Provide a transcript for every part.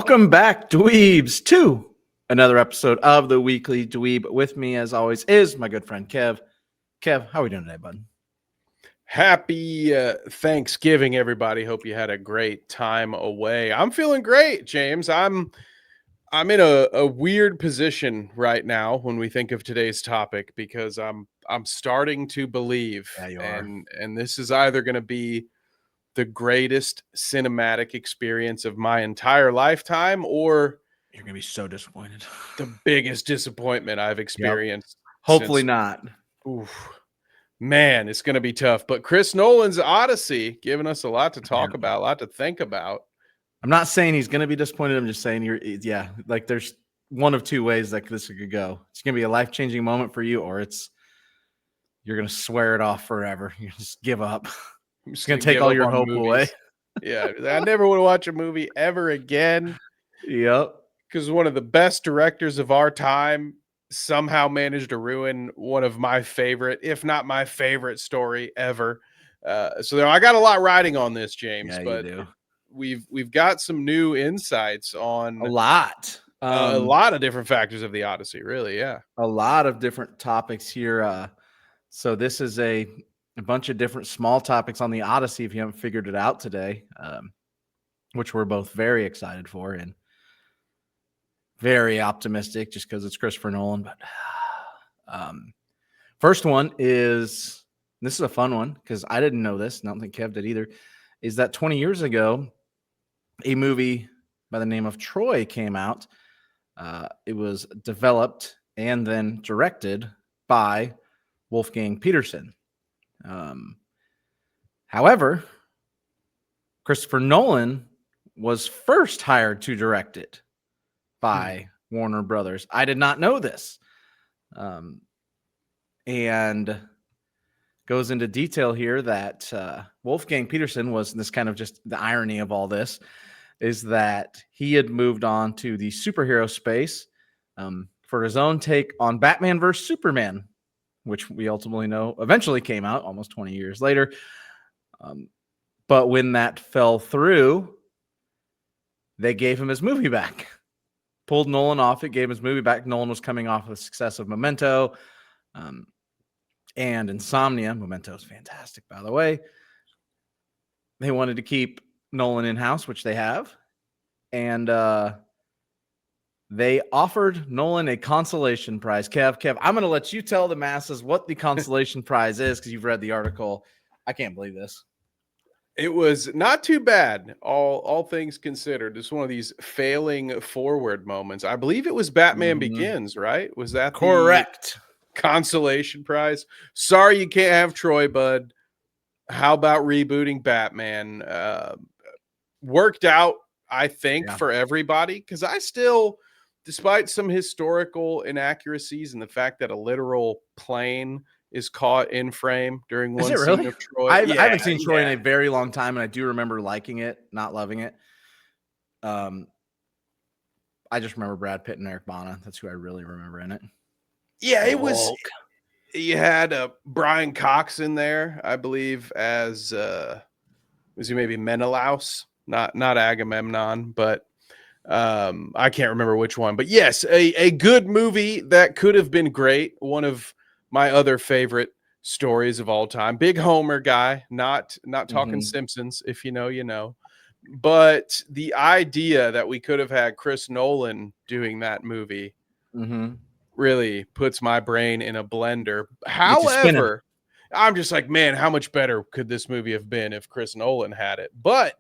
Welcome back, dweebs, to another episode of the Weekly Dweeb. With me, as always, is my good friend Kev. Kev, how are we doing today, bud? Happy Thanksgiving, everybody. Hope you had a great time away. I'm feeling great, James. I'm in a weird position right now when we think of today's topic because I'm starting to believe, Yeah, you are. and this is either going to be the greatest cinematic experience of my entire lifetime, or You're going to be so disappointed. the biggest disappointment I've experienced. Hopefully since, not. oof, man, it's going to be tough. But Chris Nolan's Odyssey giving us a lot to talk about, a lot to think about. I'm not saying he's going to be disappointed. I'm just saying like there's one of two ways that this could go. It's going to be a life-changing moment for you, or you're going to swear it off forever. You just give up. It's going to take all your hope away. Yeah, I never want to watch a movie ever again. Yep. Because one of the best directors of our time somehow managed to ruin one of my favorite, if not my favorite story ever. So I got a lot riding on this, James. Yeah, but you do. We've got some new insights on a lot of different factors of the Odyssey. Really, yeah, a lot of different topics here. So this is a bunch of different small topics on the Odyssey, if you haven't figured it out today, which we're both very excited for and very optimistic just because it's Christopher Nolan. But first one is, this is a fun one because I didn't know this, and I don't think Kev did either, is that 20 years ago, a movie by the name of Troy came out. It was developed and then directed by Wolfgang Peterson. However, Christopher Nolan was first hired to direct it by Warner Brothers. I did not know this. And goes into detail here that Wolfgang Peterson was, this kind of just the irony of all this, is that he had moved on to the superhero space for his own take on Batman vs. Superman, which we ultimately know eventually came out almost 20 years later. But when that fell through, they gave him his movie back. Pulled Nolan off it, gave him his movie back. Nolan was coming off the success of Memento and Insomnia. Memento is fantastic, by the way. They wanted to keep Nolan in-house, which they have. And they offered Nolan a consolation prize. Kev, I'm going to let you tell the masses what the consolation prize is because you've read the article. I can't believe this. It was not too bad, all things considered. It's one of these failing forward moments. I believe it was Batman Begins, right? Was that correct? The consolation prize? Sorry you can't have Troy, bud. How about rebooting Batman? Worked out, I think, for everybody, because I still, despite some historical inaccuracies and the fact that a literal plane is caught in frame during one scene of Troy. I haven't seen Troy in a very long time, and I do remember liking it, not loving it. I just remember Brad Pitt and Eric Bana. That's who I really remember in it. Yeah, it was. You had Brian Cox in there, I believe, as was he maybe Menelaus, not Agamemnon, but I can't remember which one. But yes, a good movie that could have been great. One of my other favorite stories of all time. Big Homer guy, not talking Simpsons. If you know, you know. But the idea that we could have had Chris Nolan doing that movie really puts my brain in a blender. However, I'm just like, man, how much better could this movie have been if Chris Nolan had it? But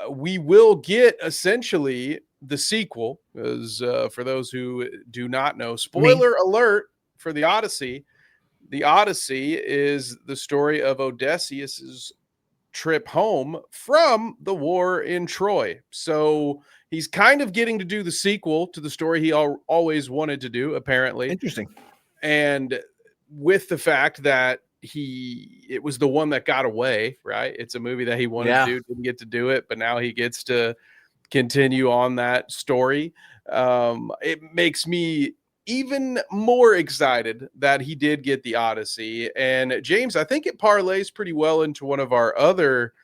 we will get essentially the sequel, because for those who do not know, spoiler alert for the Odyssey. The Odyssey is the story of Odysseus's trip home from the war in Troy. So he's kind of getting to do the sequel to the story he always wanted to do, apparently. Interesting. And with the fact that it was the one that got away, right? It's a movie that he wanted to do, didn't get to do it, but now he gets to continue on that story. It makes me even more excited that he did get the Odyssey. And James, I think it parlays pretty well into one of our other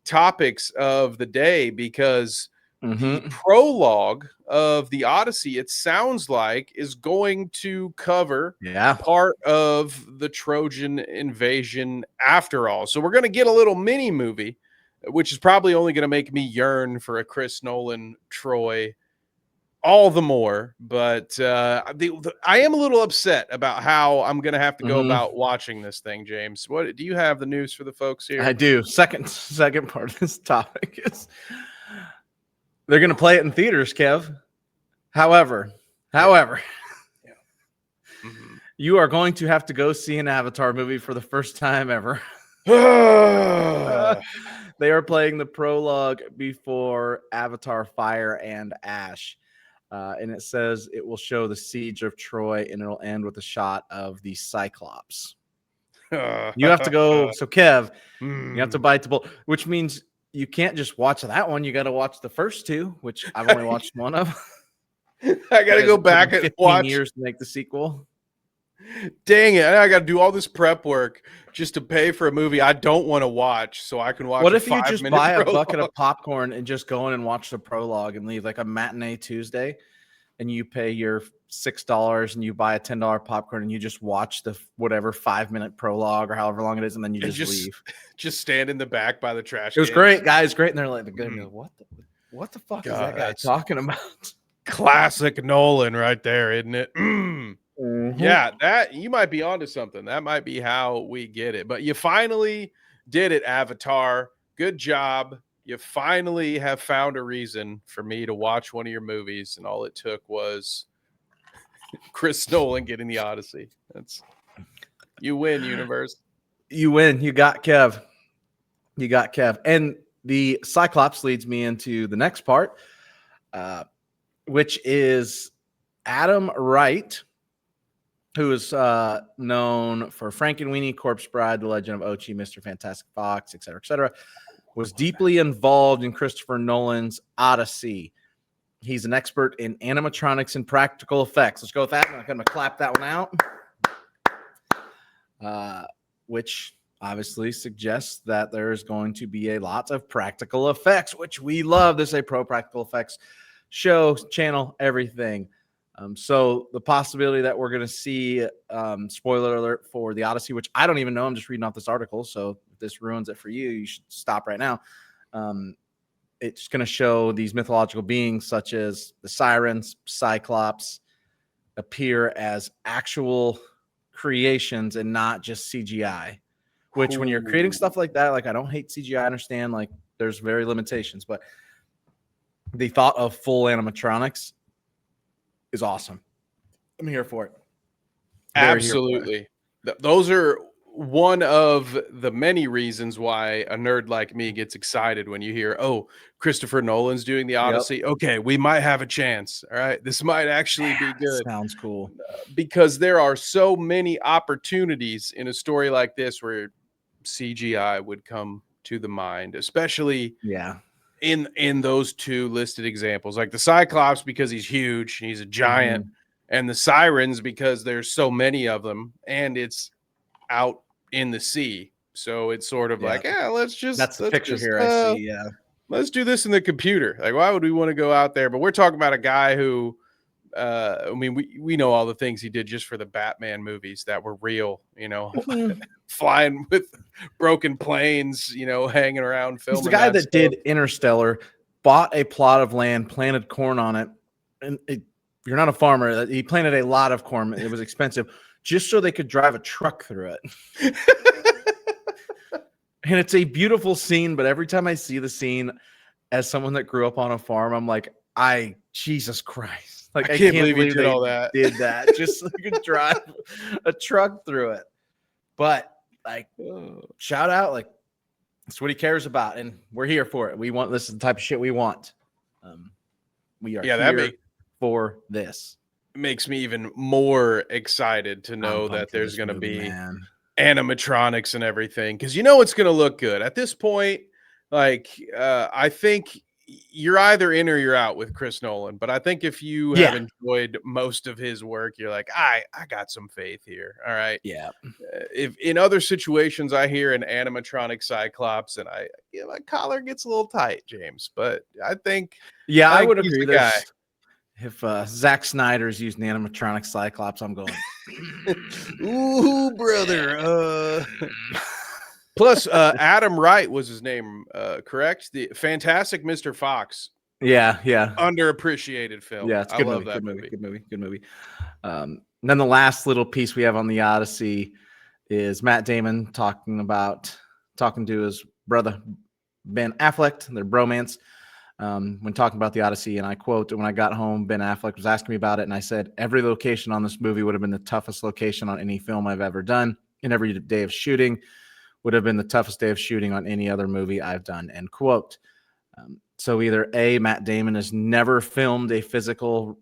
topics of the day, because the Mhm. prologue of the Odyssey, it sounds like, is going to cover Yeah. part of the Trojan invasion after all. So we're going to get a little mini movie, which is probably only going to make me yearn for a Chris Nolan Troy all the more. But I am a little upset about how I'm going to have to go Mhm. about watching this thing, James. What do you have the news for the folks I here? do. Second part of this topic is they're going to play it in theaters, Kev. However, Yeah. however, Yeah. Mhm. you are going to have to go see an Avatar movie for the first time ever. They are playing the prologue before Avatar Fire and Ash. And it says it will show the siege of Troy and it'll end with a shot of the Cyclops. You have to go. So, Kev, you have to bite the bullet, which means you can't just watch that one. You got to watch the first two, which I've only watched one of. I got to Because go it took them back and 15 watch. years to make the sequel. Dang it. I got to do all this prep work just to pay for a movie I don't want to watch so I can watch What a if you just 5-minute buy a prologue. bucket of popcorn and just go in and watch the prologue and leave, like a matinee Tuesday, and you pay your $6 and you buy a $10 popcorn and you just watch the whatever 5-minute prologue or however long it is, and then you And just leave. just stand in the back by the trash It was cans. great, guys. Great. And they're like, what the fuck is God, that guy that's talking about? classic Nolan right there, isn't it? Mhm. Yeah, that you might be onto something. That might be how we get it. But you finally did it, Avatar. Good job. You finally have found a reason for me to watch one of your movies, and all it took was Chris Nolan getting the Odyssey. That's you win, universe. You win. You got Kev. You got Kev. And the Cyclops leads me into the next part, which is Adam Wright, who is known for Frankenweenie, Corpse Bride, The Legend of Ochi, Mr. Fantastic Fox, etc., was deeply involved in Christopher Nolan's Odyssey. He's an expert in animatronics and practical effects. Let's go with that. I'm going to clap that one out, which obviously suggests that there is going to be a lot of practical effects, which we love. This is a pro practical effects show, channel, everything. So the possibility that we're going to see, spoiler alert for the Odyssey, which I don't even know. I'm just reading off this article. So if this ruins it for you, you should stop right now. It's going to show these mythological beings such as the sirens, Cyclops, appear as actual creations and not just CGI. Which when you're creating stuff like that, like I don't hate CGI, I understand like there's very limitations, but the thought of full animatronics is awesome. I'm here for it. Absolutely. Those are one of the many reasons why a nerd like me gets excited when you hear, oh, Christopher Nolan's doing the Odyssey. Yep. Okay, we might have a chance. All right. This might actually be good. Sounds cool. Because there are so many opportunities in a story like this where CGI would come to the mind, especially in those two listed examples, like the Cyclops because he's huge, he's a giant, and the sirens because there's so many of them, and it's out in the sea. So it's sort of like, that's the picture here. I see. Yeah, let's do this in the computer. Like, why would we want to go out there? But we're talking about a guy who, I mean, we know all the things he did just for the Batman movies that were real, you know, flying with broken planes, you know, hanging around filming. He's the guy that did Interstellar, bought a plot of land, planted corn on it, and you're not a farmer. He planted a lot of corn. It was expensive, just so they could drive a truck through it. And it's a beautiful scene, but every time I see the scene as someone that grew up on a farm, I'm like, Jesus Christ. Like, I can't believe did all that. Did that just so you could drive a truck through it. But like, shout out, like, that's what he cares about, and we're here for it. We want this is the type of shit we want. We are here for this. It makes me even more excited to know that there's going to be animatronics and everything, because you know it's going to look good at this point. Like, I think you're either in or you're out with Chris Nolan. But I think if you have enjoyed most of his work, you're like, I got some faith here. All right. Yeah. If in other situations I hear an animatronic Cyclops and my collar gets a little tight, James. But I think I would he's agree. the guy. If Zack Snyder's using the animatronic Cyclops, I'm going. Ooh, brother. Plus, Adam Wright was his name, correct? The Fantastic Mr. Fox. Yeah. Underappreciated film. Yeah, it's a I good love movie. that Good movie. Then the last little piece we have on the Odyssey is Matt Damon talking to his brother Ben Affleck, their bromance. When talking about the Odyssey, and I quote, "When I got home, Ben Affleck was asking me about it, and I said, every location on this movie would have been the toughest location on any film I've ever done, and every day of shooting would have been the toughest day of shooting on any other movie I've done," end quote. So either A, Matt Damon has never filmed a physically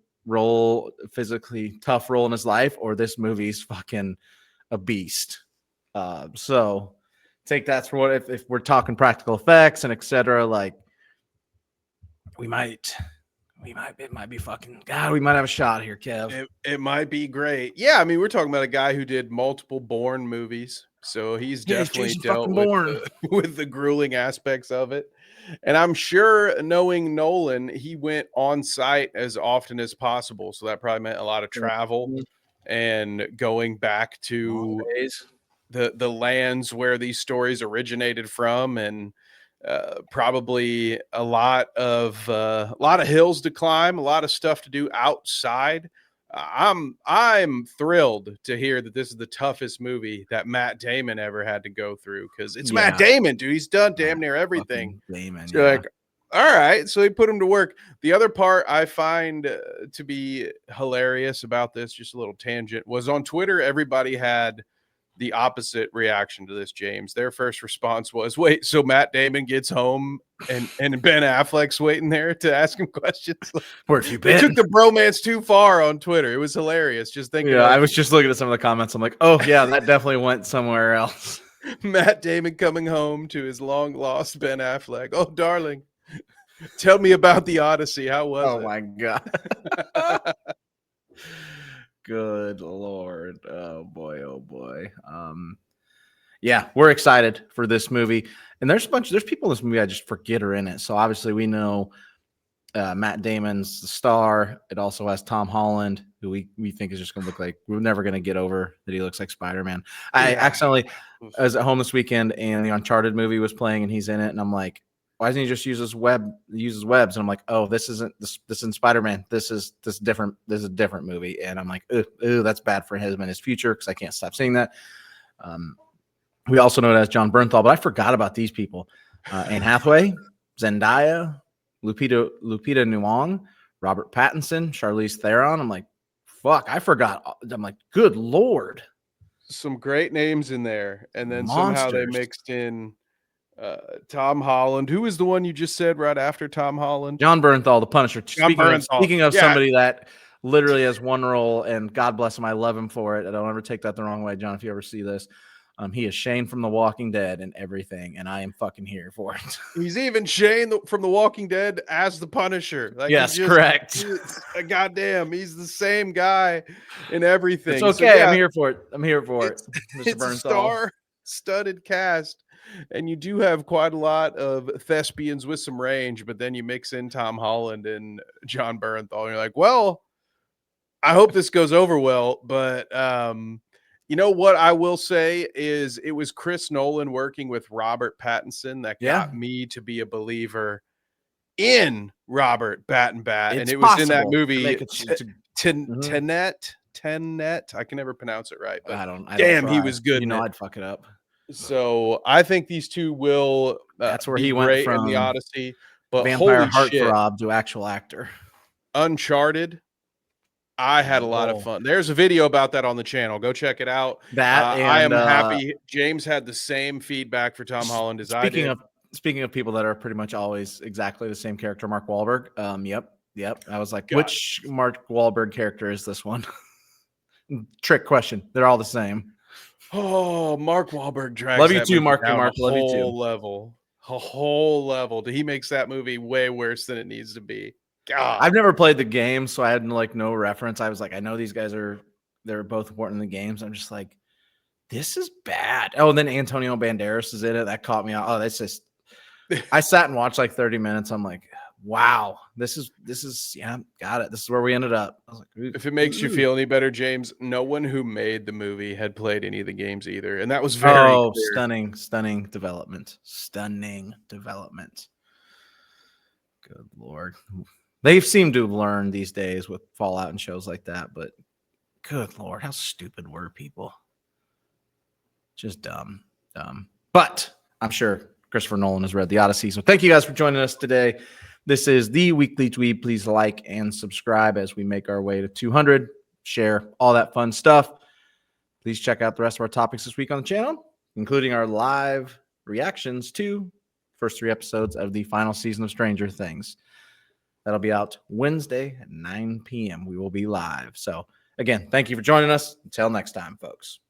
tough role in his life, or this movie's fucking a beast. So take that for what, if we're talking practical effects and etc., like, it might be fucking, God, we might have a shot here, Kev. It might be great. Yeah, I mean, we're talking about a guy who did multiple Bourne movies, so he's definitely dealt with the grueling aspects of it. And I'm sure, knowing Nolan, he went on site as often as possible, so that probably meant a lot of travel and going back to the lands where these stories originated from, and probably a lot of hills to climb, a lot of stuff to do outside. I'm thrilled to hear that this is the toughest movie that Matt Damon ever had to go through, because it's Matt Damon, dude. He's done damn near everything. Damon, so you're like, all right, so he put him to work. The other part I find to be hilarious about this, just a little tangent, was on Twitter. Everybody had the opposite reaction to this, James. Their first response was, wait, so Matt Damon gets home and Ben Affleck's waiting there to ask him questions? Where have you been? They took the bromance too far on Twitter. It was hilarious. Just thinking. I was just looking at some of the comments. I'm like, oh yeah, that definitely went somewhere else. Matt Damon coming home to his long lost Ben Affleck. Oh, darling, tell me about the Odyssey. How was it? Oh my God. Good Lord. Oh boy. Yeah, we're excited for this movie. And there's people in this movie I just forget are in it. So obviously we know Matt Damon's the star. It also has Tom Holland, who we think is just going to look like, we're never going to get over that he looks like Spider-Man. I accidentally, I was at home this weekend and the Uncharted movie was playing and he's in it. And I'm like, why doesn't he just use his webs? And I'm like, oh, this isn't Spider-Man. This is a different movie. And I'm like, ooh, that's bad for him and his future, because I can't stop seeing that. We also know it as John Bernthal, but I forgot about these people. Anne Hathaway, Zendaya, Lupita Nyong'o, Robert Pattinson, Charlize Theron. I'm like, fuck, I forgot. I'm like, good Lord. Some great names in there. And then somehow they mixed in Tom Holland. Who is the one you just said right after Tom Holland? John Bernthal, the Punisher. Speaking of somebody that literally has one role, and God bless him, I love him for it. I don't ever take that the wrong way, John, if you ever see this. He is Shane from The Walking Dead and everything, and I am fucking here for it. He's even Shane from The Walking Dead as the Punisher. Like, yes, correct. Goddamn, he's the same guy in everything. It's okay. So, yeah, I'm here for it. It's a star-studded cast. And you do have quite a lot of thespians with some range, but then you mix in Tom Holland and John Bernthal. And you're like, well, I hope this goes over well. But you know what I will say is it was Chris Nolan working with Robert Pattinson that got me to be a believer in Robert Bat. And it was in that movie, Tenet. I can never pronounce it right. But I don't he was good. You know, I'd fuck it up. So I think these two will. That's where he went from in the Odyssey, but vampire heartthrob to actual actor. Uncharted. I had a lot of fun. There's a video about that on the channel. Go check it out. I am happy. James had the same feedback for Tom Holland as I did. Speaking of people that are pretty much always exactly the same character, Mark Wahlberg. Yep. I was like, which Mark Wahlberg character is this one? Trick question. They're all the same. Oh, Mark Wahlberg drags. Love you too, Mark. Love you too. Level. a whole level. He makes that movie way worse than it needs to be. God. I've never played the game, so I had like no reference. I was like, I know these guys they're both important in the games. I'm just like, this is bad. Oh, and then Antonio Banderas is in it. That caught me out. Oh, that's just. I sat and watched like 30 minutes. I'm like, wow, this is yeah, got it. This is where we ended up. I was like, ooh, if it makes you feel any better, James, no one who made the movie had played any of the games either, and that was very clear. stunning development. Good Lord. They seem to learn these days with Fallout and shows like that, but good Lord, how stupid were people? Just dumb. But I'm sure Christopher Nolan has read the Odyssey. So thank you guys for joining us today. This is the Weekly Dweeb. Please like and subscribe as we make our way to 200. Share all that fun stuff. Please check out the rest of our topics this week on the channel, including our live reactions to first 3 episodes of the final season of Stranger Things. That'll be out Wednesday at 9 p.m. We will be live. So again, thank you for joining us. Until next time, folks.